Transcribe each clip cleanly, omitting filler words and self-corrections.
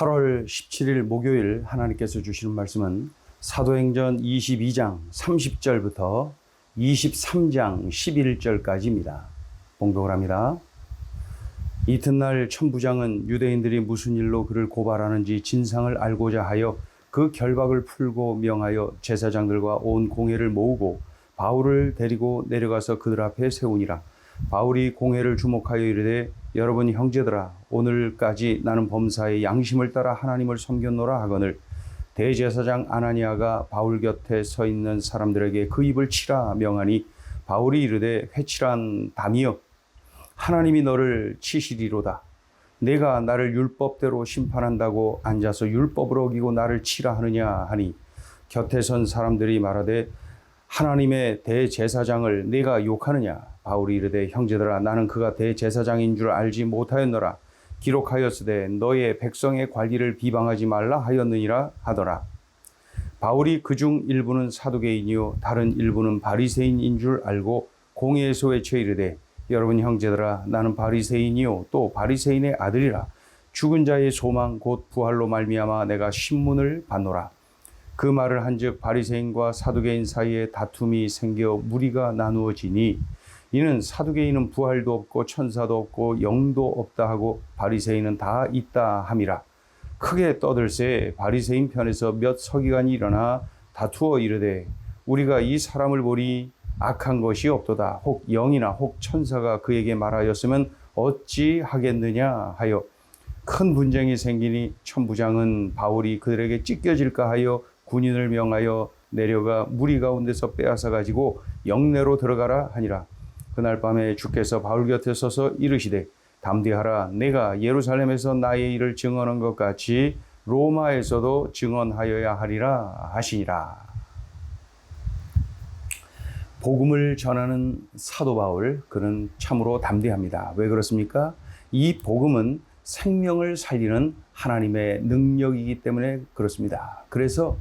8월 17일 목요일 하나님께서 주시는 말씀은 사도행전 22장 30절부터 23장 11절까지입니다. 봉독을 합니다. 이튿날 천부장은 유대인들이 무슨 일로 그를 고발하는지 진상을 알고자 하여 그 결박을 풀고 명하여 제사장들과 온 공회를 모으고 바울을 데리고 내려가서 그들 앞에 세우니라. 바울이 공회를 주목하여 이르되 여러분 형제들아, 오늘까지 나는 범사의 양심을 따라 하나님을 섬겼노라 하거늘 대제사장 아나니아가 바울 곁에 서 있는 사람들에게 그 입을 치라 명하니 바울이 이르되 회칠한 담이여, 하나님이 너를 치시리로다. 내가 나를 율법대로 심판한다고 앉아서 율법을 어기고 나를 치라 하느냐 하니 곁에 선 사람들이 말하되 하나님의 대제사장을 네가 욕하느냐. 바울이 이르되 형제들아, 나는 그가 대제사장인 줄 알지 못하였노라. 기록하였으되 너의 백성의 관리를 비방하지 말라 하였느니라 하더라. 바울이 그중 일부는 사두개인이요 다른 일부는 바리새인인 줄 알고 공회에서 외쳐 이르되 여러분 형제들아, 나는 바리새인이요 또 바리새인의 아들이라. 죽은 자의 소망 곧 부활로 말미암아 내가 신문을 받노라. 그 말을 한즉 바리새인과 사두개인 사이에 다툼이 생겨 무리가 나누어지니 이는 사두개인은 부활도 없고 천사도 없고 영도 없다 하고 바리새인은 다 있다 함이라. 크게 떠들새 바리새인 편에서 몇 서기관이 일어나 다투어 이르되 우리가 이 사람을 보니 악한 것이 없도다. 혹 영이나 혹 천사가 그에게 말하였으면 어찌 하겠느냐 하여 큰 분쟁이 생기니 천부장은 바울이 그들에게 찢겨질까 하여 군인을 명하여 내려가 무리 가운데서 빼앗아 가지고 영내로 들어가라 하니라. 그날 밤에 주께서 바울 곁에 서서 이르시되 담대하라. 내가 예루살렘에서 나의 일을 증언한 것 같이 로마에서도 증언하여야 하리라 하시니라. 복음을 전하는 사도 바울, 그는 참으로 담대합니다. 왜 그렇습니까? 이 복음은 생명을 살리는 하나님의 능력이기 때문에 그렇습니다. 그래서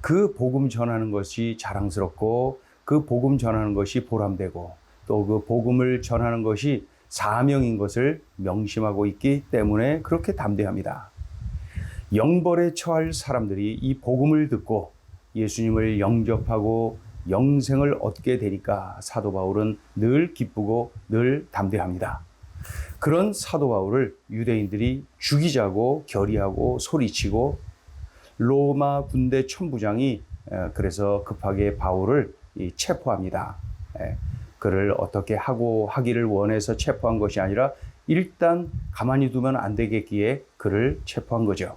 그 복음 전하는 것이 자랑스럽고 그 복음 전하는 것이 보람되고 또 그 복음을 전하는 것이 사명인 것을 명심하고 있기 때문에 그렇게 담대합니다. 영벌에 처할 사람들이 이 복음을 듣고 예수님을 영접하고 영생을 얻게 되니까 사도 바울은 늘 기쁘고 늘 담대합니다. 그런 사도 바울을 유대인들이 죽이자고 결의하고 소리치고 로마 군대 천부장이 그래서 급하게 바울을 체포합니다. 그를 어떻게 하기를 원해서 체포한 것이 아니라 일단 가만히 두면 안 되겠기에 그를 체포한 거죠.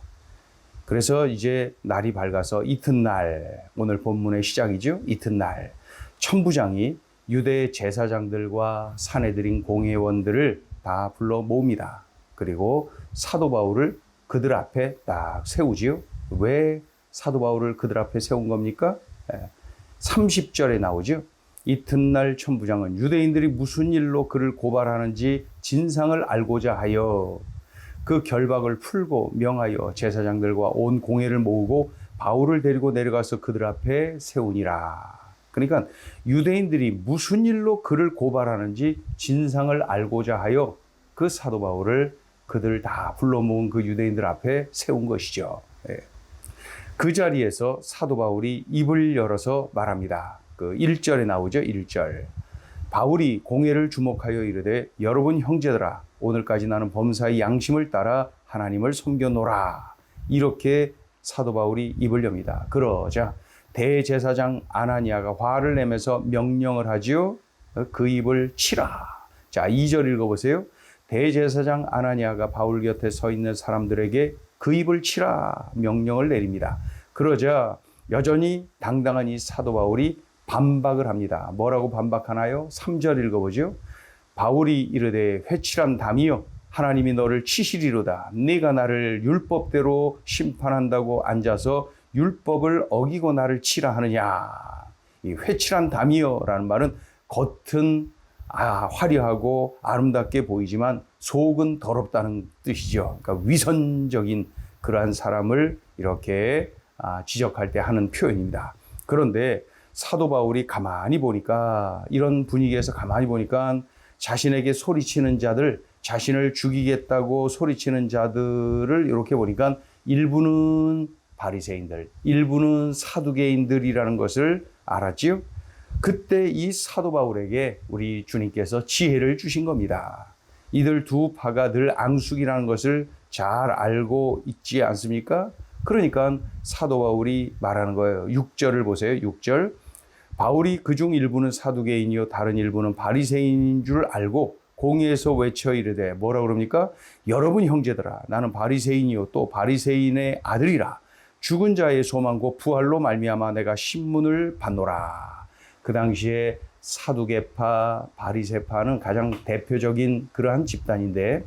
그래서 이제 날이 밝아서 이튿날, 오늘 본문의 시작이죠. 이튿날 천부장이 유대 제사장들과 사내들인 공회원들을 다 불러 모읍니다. 그리고 사도 바울을 그들 앞에 딱 세우지요. 왜 사도 바울을 그들 앞에 세운 겁니까? 30절에 나오죠. 이튿날 천부장은 유대인들이 무슨 일로 그를 고발하는지 진상을 알고자 하여 그 결박을 풀고 명하여 제사장들과 온 공회를 모으고 바울을 데리고 내려가서 그들 앞에 세우니라. 그러니까 유대인들이 무슨 일로 그를 고발하는지 진상을 알고자 하여 그 사도 바울을 그들 다 불러 모은 그 유대인들 앞에 세운 것이죠. 그 자리에서 사도 바울이 입을 열어서 말합니다. 그 1절에 나오죠. 1절. 바울이 공회를 주목하여 이르되 여러분 형제들아, 오늘까지 나는 범사의 양심을 따라 하나님을 섬겨노라. 이렇게 사도 바울이 입을 엽니다. 그러자 대제사장 아나니아가 화를 내면서 명령을 하지요. 그 입을 치라. 자, 2절 읽어보세요. 대제사장 아나니아가 바울 곁에 서 있는 사람들에게 그 입을 치라 명령을 내립니다. 그러자 여전히 당당한 이 사도 바울이 반박을 합니다. 뭐라고 반박하나요? 3절 읽어보죠. 바울이 이르되 회칠한 담이여, 하나님이 너를 치시리로다. 네가 나를 율법대로 심판한다고 앉아서 율법을 어기고 나를 치라 하느냐. 이 회칠한 담이여라는 말은 겉은 화려하고 아름답게 보이지만 속은 더럽다는 뜻이죠. 그러니까 위선적인 그러한 사람을 이렇게 지적할 때 하는 표현입니다. 그런데 사도 바울이 가만히 보니까, 이런 분위기에서 가만히 보니까 자신에게 소리치는 자들, 자신을 죽이겠다고 소리치는 자들을 이렇게 보니까 일부는 바리새인들, 일부는 사두개인들이라는 것을 알았지요. 그때 이 사도 바울에게 우리 주님께서 지혜를 주신 겁니다. 이들 두 파가 늘 앙숙이라는 것을 잘 알고 있지 않습니까? 그러니까 사도 바울이 말하는 거예요. 6절을 보세요. 6절. 바울이 그중 일부는 사두개인이요 다른 일부는 바리새인인 줄 알고 공회에서 외쳐 이르되 뭐라 그럽니까? 여러분 형제들아 나는 바리새인이요 또 바리새인의 아들이라. 죽은 자의 소망과 부활로 말미암아 내가 신문을 받노라. 그 당시에 사두개파, 바리새파는 가장 대표적인 그러한 집단인데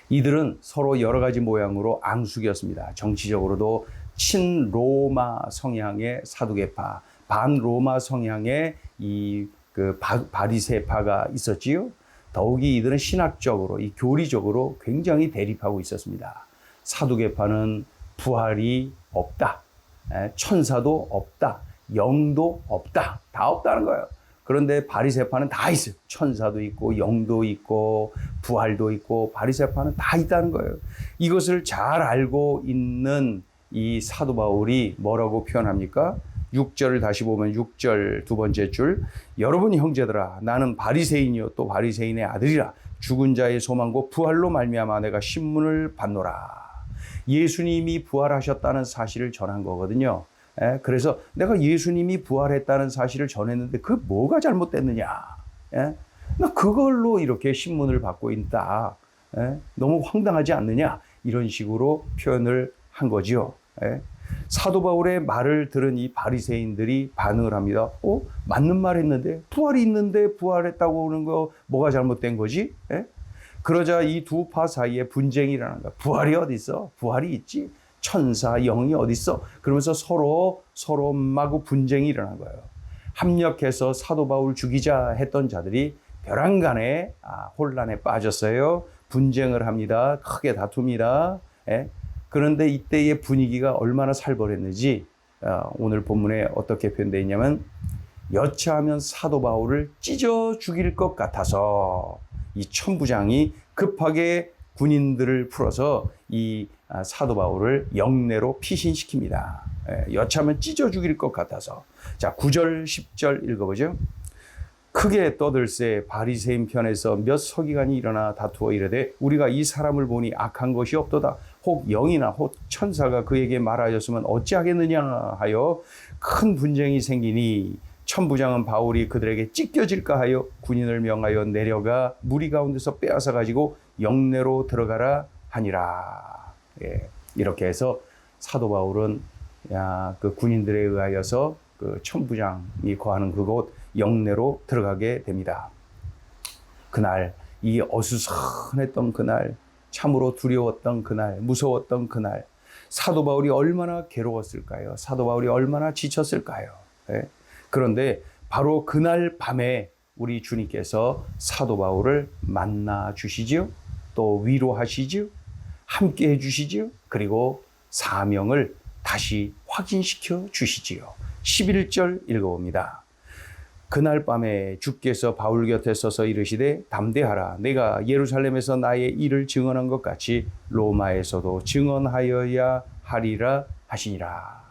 이들은 서로 여러 가지 모양으로 앙숙이었습니다. 정치적으로도 친로마 성향의 사두개파, 반로마 성향의 바리새파가 있었지요. 더욱이 이들은 신학적으로, 이 교리적으로 굉장히 대립하고 있었습니다. 사두개파는 부활이 없다, 천사도 없다, 영도 없다, 다 없다는 거예요. 그런데 바리새파는 다 있어요. 천사도 있고 영도 있고 부활도 있고 바리새파는 다 있다는 거예요. 이것을 잘 알고 있는 이 사도 바울이 뭐라고 표현합니까? 6절을 다시 보면 6절 두 번째 줄. 여러분 형제들아 나는 바리새인이요 또 바리새인의 아들이라. 죽은 자의 소망과 부활로 말미암아 내가 신문을 받노라. 예수님이 부활하셨다는 사실을 전한 거거든요. 그래서 내가 예수님이 부활했다는 사실을 전했는데 그 뭐가 잘못됐느냐. 나 그걸로 이렇게 신문을 받고 있다. 너무 황당하지 않느냐. 이런 식으로 표현을 한 거죠. 사도 바울의 말을 들은 이 바리새인들이 반응을 합니다. 맞는 말 했는데 부활이 있는데 부활했다고 하는 거 뭐가 잘못된 거지? 그러자 이 두 파 사이에 분쟁이 일어난 거야. 부활이 어디 있어? 부활이 있지. 천사, 영이 어디 있어? 그러면서 서로 마구 분쟁이 일어난 거예요. 합력해서 사도 바울 죽이자 했던 자들이 벼랑간에 혼란에 빠졌어요. 분쟁을 합니다. 크게 다툽니다. 그런데 이때의 분위기가 얼마나 살벌했는지 오늘 본문에 어떻게 표현되어 있냐면 여차하면 사도 바울을 찢어 죽일 것 같아서 이 천부장이 급하게 군인들을 풀어서 이 사도 바울을 영내로 피신시킵니다. 여차하면 찢어 죽일 것 같아서. 자, 9절, 10절 읽어보죠. 크게 떠들새 바리새인 편에서 몇 서기관이 일어나 다투어 이르되 우리가 이 사람을 보니 악한 것이 없도다. 혹 영이나 혹 천사가 그에게 말하였으면 어찌하겠느냐 하여 큰 분쟁이 생기니 천부장은 바울이 그들에게 찢겨질까 하여 군인을 명하여 내려가 무리 가운데서 빼앗아 가지고 영내로 들어가라 하니라. 이렇게 해서 사도 바울은 그 군인들에 의하여서 그 천부장이 거하는 그곳 영내로 들어가게 됩니다. 그날 이 어수선했던 그날, 참으로 두려웠던 그날, 무서웠던 그날, 사도 바울이 얼마나 괴로웠을까요? 사도 바울이 얼마나 지쳤을까요? 그런데 바로 그날 밤에 우리 주님께서 사도 바울을 만나 주시지요. 또 위로하시지요. 함께 해주시지요. 그리고 사명을 다시 확인시켜 주시지요. 11절 읽어봅니다. 그날 밤에 주께서 바울 곁에 서서 이르시되 담대하라. 내가 예루살렘에서 나의 일을 증언한 것 같이 로마에서도 증언하여야 하리라 하시니라.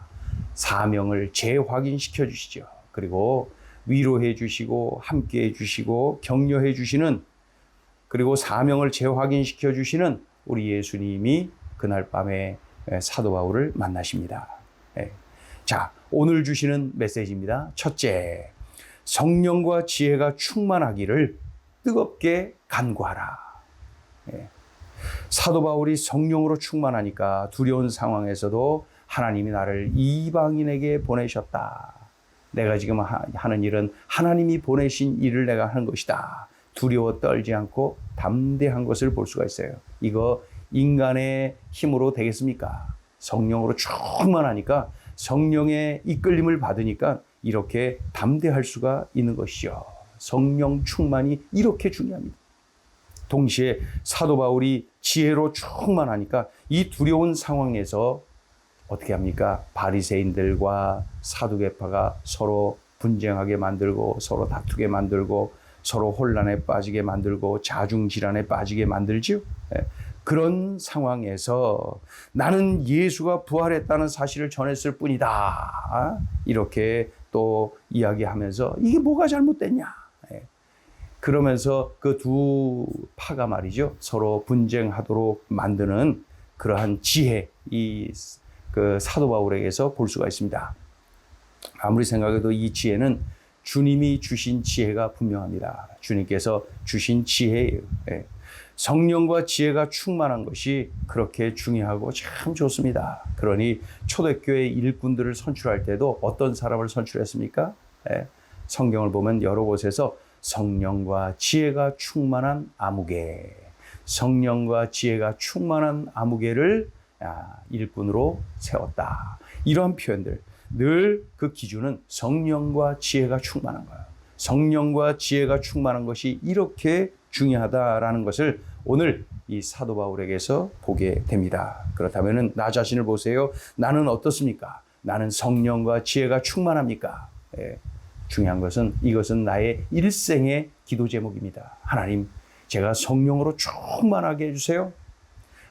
사명을 재확인시켜 주시죠. 그리고 위로해 주시고 함께 해 주시고 격려해 주시는, 그리고 사명을 재확인시켜 주시는 우리 예수님이 그날 밤에 사도 바울을 만나십니다. 자, 오늘 주시는 메시지입니다. 첫째, 성령과 지혜가 충만하기를 뜨겁게 간구하라. 사도 바울이 성령으로 충만하니까 두려운 상황에서도 하나님이 나를 이방인에게 보내셨다. 내가 지금 하는 일은 하나님이 보내신 일을 내가 하는 것이다. 두려워 떨지 않고 담대한 것을 볼 수가 있어요. 이거 인간의 힘으로 되겠습니까? 성령으로 충만하니까, 성령의 이끌림을 받으니까 이렇게 담대할 수가 있는 것이죠. 성령 충만이 이렇게 중요합니다. 동시에 사도 바울이 지혜로 충만하니까 이 두려운 상황에서 어떻게 합니까? 바리새인들과 사두개파가 서로 분쟁하게 만들고 서로 다투게 만들고 서로 혼란에 빠지게 만들고 자중질환에 빠지게 만들죠. 그런 상황에서 나는 예수가 부활했다는 사실을 전했을 뿐이다. 이렇게 또 이야기하면서 이게 뭐가 잘못됐냐. 그러면서 그 두 파가 말이죠. 서로 분쟁하도록 만드는 그러한 지혜, 그 사도 바울에게서 볼 수가 있습니다. 아무리 생각해도 이 지혜는 주님이 주신 지혜가 분명합니다. 주님께서 주신 지혜예요. 성령과 지혜가 충만한 것이 그렇게 중요하고 참 좋습니다. 그러니 초대교회 일꾼들을 선출할 때도 어떤 사람을 선출했습니까? 성경을 보면 여러 곳에서 성령과 지혜가 충만한 아무개, 성령과 지혜가 충만한 아무개를 일꾼으로 세웠다. 이러한 표현들, 늘 그 기준은 성령과 지혜가 충만한 거예요. 성령과 지혜가 충만한 것이 이렇게 중요하다라는 것을 오늘 이 사도 바울에게서 보게 됩니다. 그렇다면 나 자신을 보세요. 나는 어떻습니까? 나는 성령과 지혜가 충만합니까? 중요한 것은 이것은 나의 일생의 기도 제목입니다. 하나님, 제가 성령으로 충만하게 해주세요.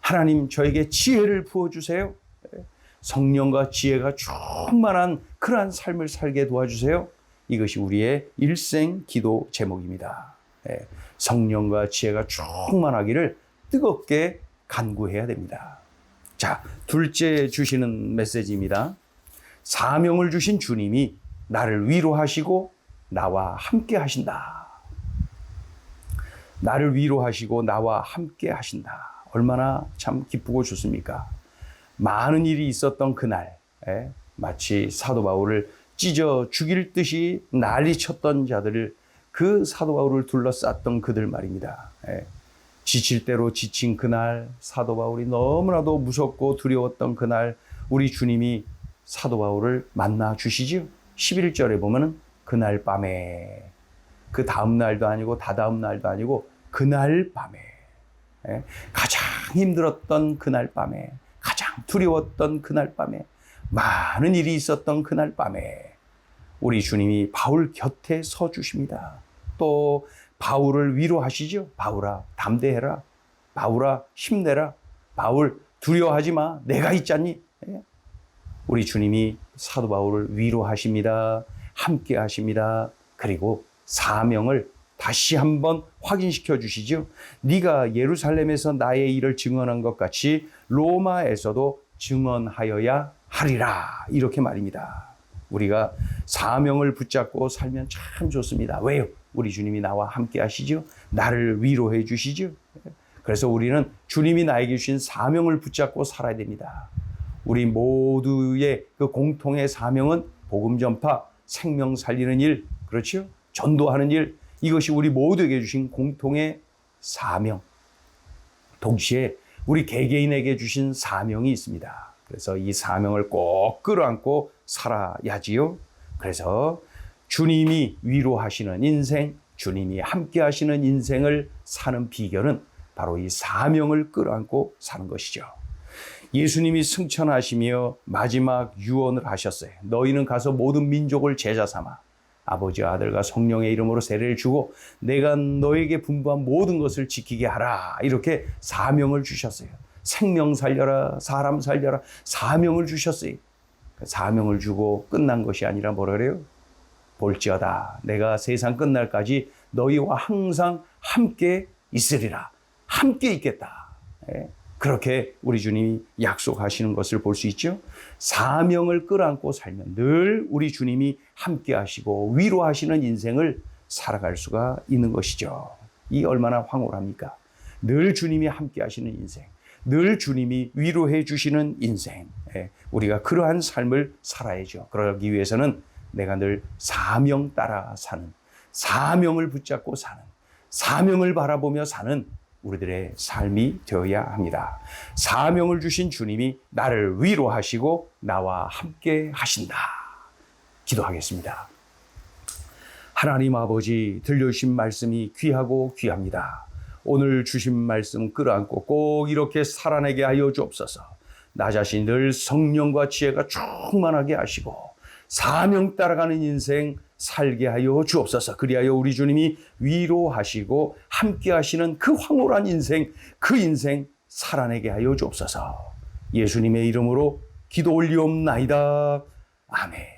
하나님, 저에게 지혜를 부어주세요. 성령과 지혜가 충만한 그러한 삶을 살게 도와주세요. 이것이 우리의 일생 기도 제목입니다. 성령과 지혜가 충만하기를 뜨겁게 간구해야 됩니다. 자, 둘째 주시는 메시지입니다. 사명을 주신 주님이 나를 위로하시고 나와 함께 하신다. 나를 위로하시고 나와 함께 하신다. 얼마나 참 기쁘고 좋습니까? 많은 일이 있었던 그날, 마치 사도 바울을 찢어 죽일 듯이 난리쳤던 자들을, 그 사도 바울을 둘러쌌던 그들 말입니다. 지칠 대로 지친 그날, 사도 바울이 너무나도 무섭고 두려웠던 그날, 우리 주님이 사도 바울을 만나 주시죠. 11절에 보면은 그날 밤에, 그 다음 날도 아니고 다다음 날도 아니고 그날 밤에, 가장 힘들었던 그날 밤에, 가장 두려웠던 그날 밤에, 많은 일이 있었던 그날 밤에 우리 주님이 바울 곁에 서 주십니다. 또 바울을 위로하시죠. 바울아, 담대해라. 바울아, 힘내라. 바울, 두려워하지 마. 내가 있잖니. 우리 주님이 사도 바울을 위로하십니다. 함께 하십니다. 그리고 사명을 다시 한번 확인시켜 주시죠. 네가 예루살렘에서 나의 일을 증언한 것 같이 로마에서도 증언하여야 하리라. 이렇게 말입니다. 우리가 사명을 붙잡고 살면 참 좋습니다. 왜요? 우리 주님이 나와 함께 하시죠. 나를 위로해 주시죠. 그래서 우리는 주님이 나에게 주신 사명을 붙잡고 살아야 됩니다. 우리 모두의 그 공통의 사명은 복음 전파, 생명 살리는 일, 그렇죠? 전도하는 일, 이것이 우리 모두에게 주신 공통의 사명. 동시에 우리 개개인에게 주신 사명이 있습니다. 그래서 이 사명을 꼭 끌어안고 살아야지요. 그래서 주님이 위로하시는 인생, 주님이 함께 하시는 인생을 사는 비결은 바로 이 사명을 끌어안고 사는 것이죠. 예수님이 승천하시며 마지막 유언을 하셨어요. 너희는 가서 모든 민족을 제자 삼아 아버지와 아들과 성령의 이름으로 세례를 주고 내가 너에게 분부한 모든 것을 지키게 하라. 이렇게 사명을 주셨어요. 생명 살려라, 사람 살려라, 사명을 주셨어요. 사명을 주고 끝난 것이 아니라 뭐라 그래요? 볼지어다 내가 세상 끝날까지 너희와 항상 함께 있으리라. 함께 있겠다. 그렇게 우리 주님이 약속하시는 것을 볼 수 있죠. 사명을 끌어안고 살면 늘 우리 주님이 함께 하시고 위로하시는 인생을 살아갈 수가 있는 것이죠. 이 얼마나 황홀합니까? 늘 주님이 함께 하시는 인생, 늘 주님이 위로해 주시는 인생, 우리가 그러한 삶을 살아야죠. 그러기 위해서는 내가 늘 사명 따라 사는, 사명을 붙잡고 사는, 사명을 바라보며 사는 우리들의 삶이 되어야 합니다. 사명을 주신 주님이 나를 위로하시고 나와 함께 하신다. 기도하겠습니다. 하나님 아버지, 들려주신 말씀이 귀하고 귀합니다. 오늘 주신 말씀 끌어안고 꼭 이렇게 살아내게 하여 주옵소서. 나 자신 늘 성령과 지혜가 충만하게 하시고 사명 따라가는 인생 살게 하여 주옵소서. 그리하여 우리 주님이 위로하시고 함께 하시는 그 황홀한 인생, 그 인생 살아내게 하여 주옵소서. 예수님의 이름으로 기도 올리옵나이다. 아멘.